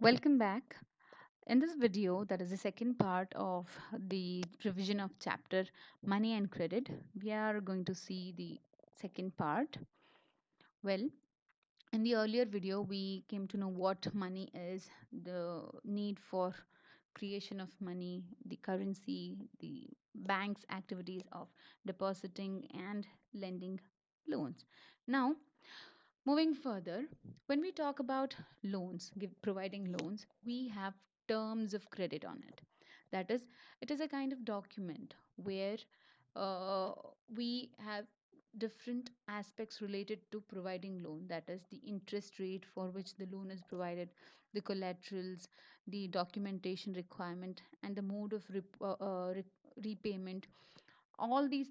Welcome back. In this video, that is the second part of the revision of chapter Money and Credit, we are going to see the second part. Well, in the earlier video, we came to know what money is, the need for creation of money, the currency, the bank's activities of depositing and lending loans. Now, moving further, when we talk about loans, providing loans, we have terms of credit on it. That is, it is a kind of document where uh, we have different aspects related to providing loan. That is, the interest rate for which the loan is provided, the collaterals, the documentation requirement, and the mode of repayment. All these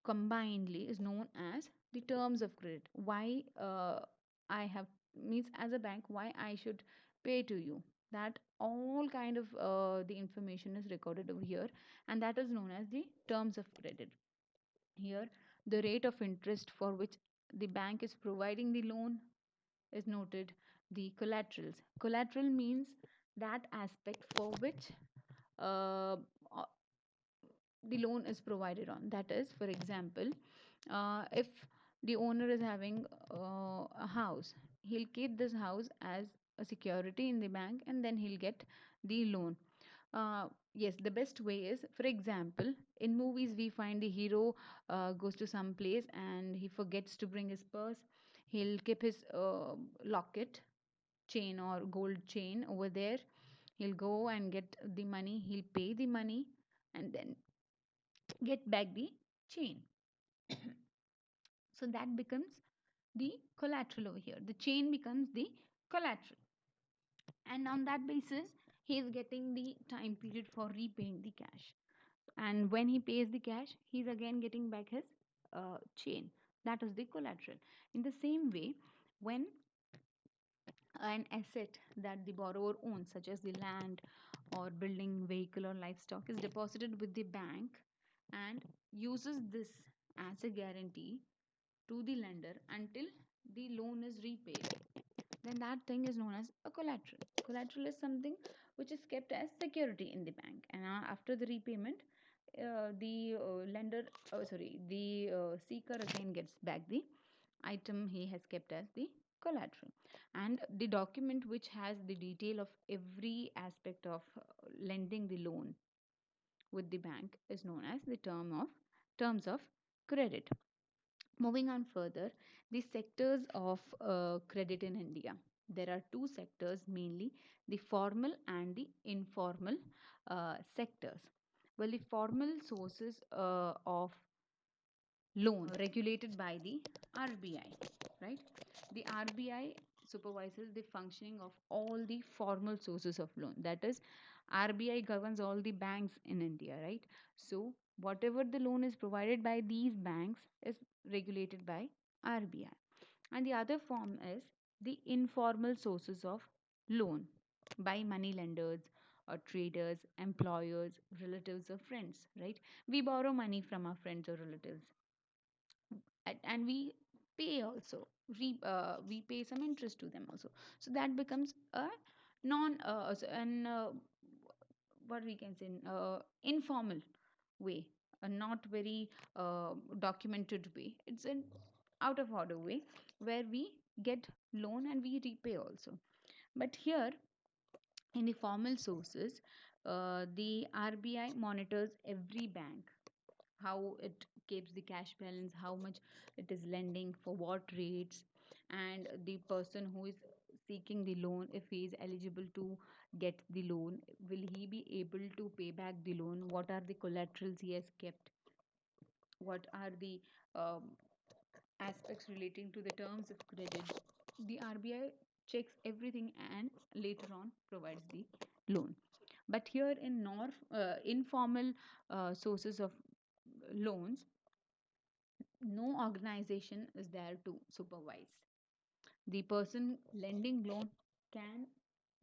combinedly is known as the terms of credit. Why I have means as a bank, why I should pay to you, that all kind of the information is recorded over here, and that is known as the terms of credit. Here the rate of interest for which the bank is providing the loan is noted. The collateral means that aspect for which uh, the loan is provided on. That is, for example, if the owner is having a house, he'll keep this house as a security in the bank, and then he'll get the loan. Yes, the best way is, for example, in movies we find the hero goes to some place and he forgets to bring his purse. He'll keep his locket, chain or gold chain over there. He'll go and get the money, he'll pay the money, and then get back the chain. So that becomes the collateral over here. The chain becomes the collateral. And on that basis, he is getting the time period for repaying the cash. And when he pays the cash, he's again getting back his chain. That is the collateral. In the same way, when an asset that the borrower owns, such as the land or building, vehicle, or livestock, is deposited with the bank and uses this as a guarantee to the lender until the loan is repaid, then that thing is known as a collateral. Collateral is something which is kept as security in the bank, and after the repayment, the lender, sorry, the seeker again gets back the item he has kept as the collateral. And the document which has the detail of every aspect of lending the loan with the bank is known as the terms of credit. Moving on further, the sectors of credit in India. There are two sectors mainly, the formal and the informal sectors. Well, the formal sources of loan regulated by the RBI, right? The RBI supervises the functioning of all the formal sources of loan. That is, RBI governs all the banks in India, right? So whatever the loan is provided by these banks is regulated by RBI. And the other form is the informal sources of loan by money lenders or traders, employers, relatives, or friends, right? We borrow money from our friends or relatives, and we pay also. We pay some interest to them also. So that becomes a non an what we can say, informal way, a not very documented way. It's an out of order way where we get loan and we repay also. But here in the formal sources, the RBI monitors every bank, how it keeps the cash balance, how much it is lending, for what rates, and the person who is seeking the loan, if he is eligible to get the loan, will he be able to pay back the loan, what are the collaterals he has kept, what are the um, aspects relating to the terms of credit. The RBI checks everything and later on provides the loan. But here in informal sources of loans, no organization is there to supervise. The person lending loan can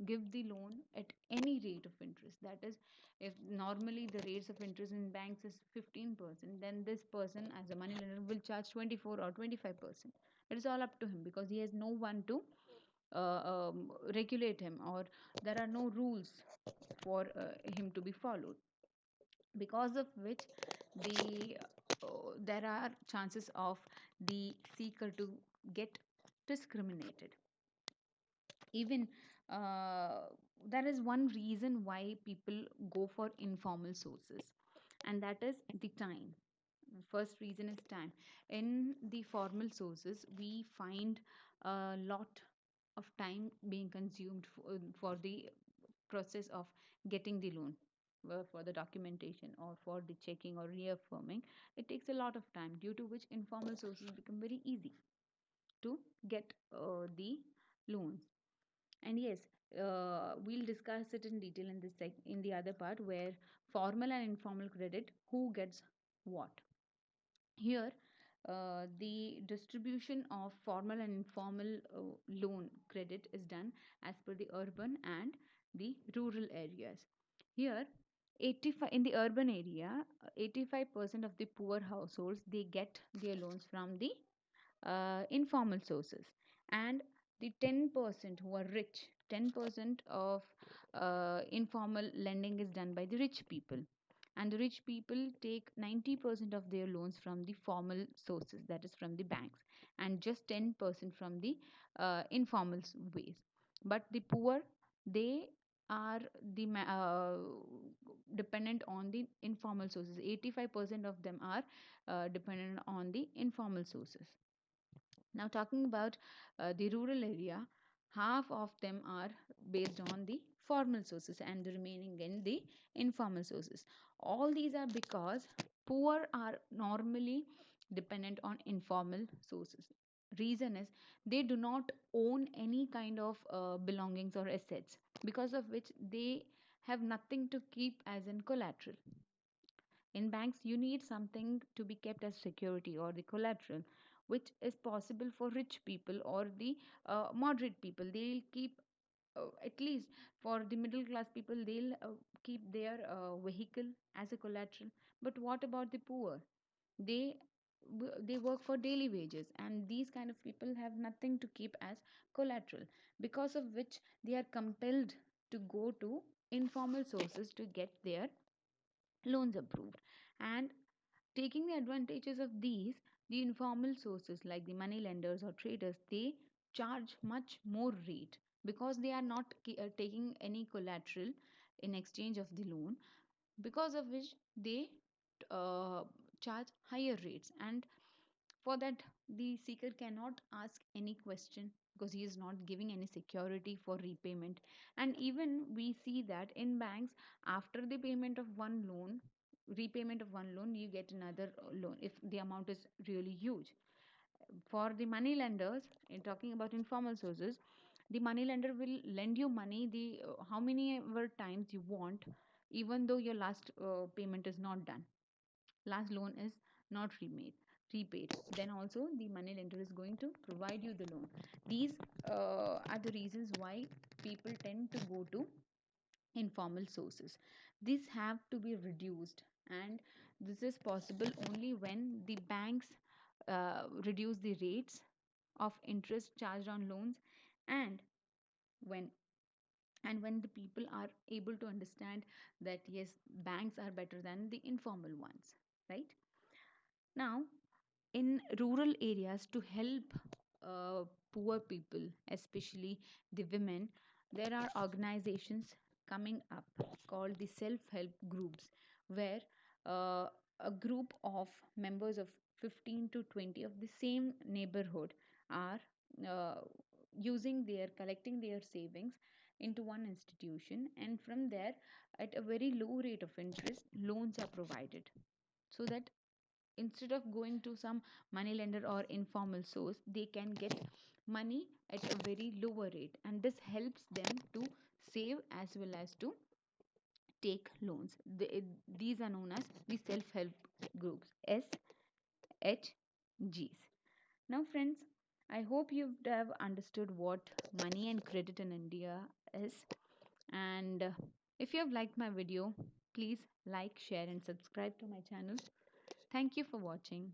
give the loan at any rate of interest. That is, if normally the rates of interest in banks is 15%, then this person as a money lender will charge 24 or 25%. It is all up to him because he has no one to regulate him, or there are no rules for him to be followed, because of which there are chances of the seeker to get discriminated. Even uh, there is one reason why people go for informal sources, and that is the time. First reason is time. In the formal sources, we find a lot of time being consumed for the process of getting the loan, for the documentation or for the checking or reaffirming. It takes a lot of time, due to which informal sources become very easy to get the loans. And yes, we'll discuss it in detail in this in the other part, where formal and informal credit, who gets what. Here, the distribution of formal and informal loan credit is done as per the urban and the rural areas. Here, 85 in the urban area, 85% of the poor households, they get their loans from the informal sources, and the 10% who are rich, 10% of informal lending is done by the rich people, and the rich people take 90% of their loans from the formal sources, that is from the banks, and just 10% from the informal ways. But the poor, they are the dependent on the informal sources. 85% of them are dependent on the informal sources. Now, talking about the rural area, half of them are based on the formal sources and the remaining in the informal sources. All these are because poor are normally dependent on informal sources. Reason is they do not own any kind of belongings or assets, because of which they have nothing to keep as in collateral. In banks, you need something to be kept as security or the collateral, which is possible for rich people or the moderate people. They'll keep, at least for the middle class people, they'll keep their vehicle as a collateral. But what about the poor? They they work for daily wages, and these kind of people have nothing to keep as collateral, because of which they are compelled to go to informal sources to get their loans approved. And taking the advantages of these, the informal sources like the money lenders or traders, they charge much more rate, because they are not taking any collateral in exchange of the loan, because of which they uh, charge higher rates. And for that, the seeker cannot ask any question, because he is not giving any security for repayment. And even we see that in banks, after the payment of one loan, repayment of one loan, you get another loan if the amount is really huge. For the money lenders, in talking about informal sources, the money lender will lend you money the how many ever times you want, even though your last payment is not done, last loan is not repaid, then also the money lender is going to provide you the loan. These are the reasons why people tend to go to informal sources. These have to be reduced, and this is possible only when the banks reduce the rates of interest charged on loans, and when when the people are able to understand that yes, banks are better than the informal ones, right? Now, in rural areas, to help poor people, especially the women, there are organizations coming up called the self help groups, where uh, a group of members of 15 to 20 of the same neighborhood are uh, collecting their savings into one institution, and from there, at a very low rate of interest, loans are provided, so that instead of going to some money lender or informal source, they can get money at a very lower rate, and this helps them to save as well as to take loans. These are known as the self-help groups, SHGs. Now friends, I hope you have understood what money and credit in India is, and if you have liked my video, please like, share and subscribe to my channel. Thank you for watching.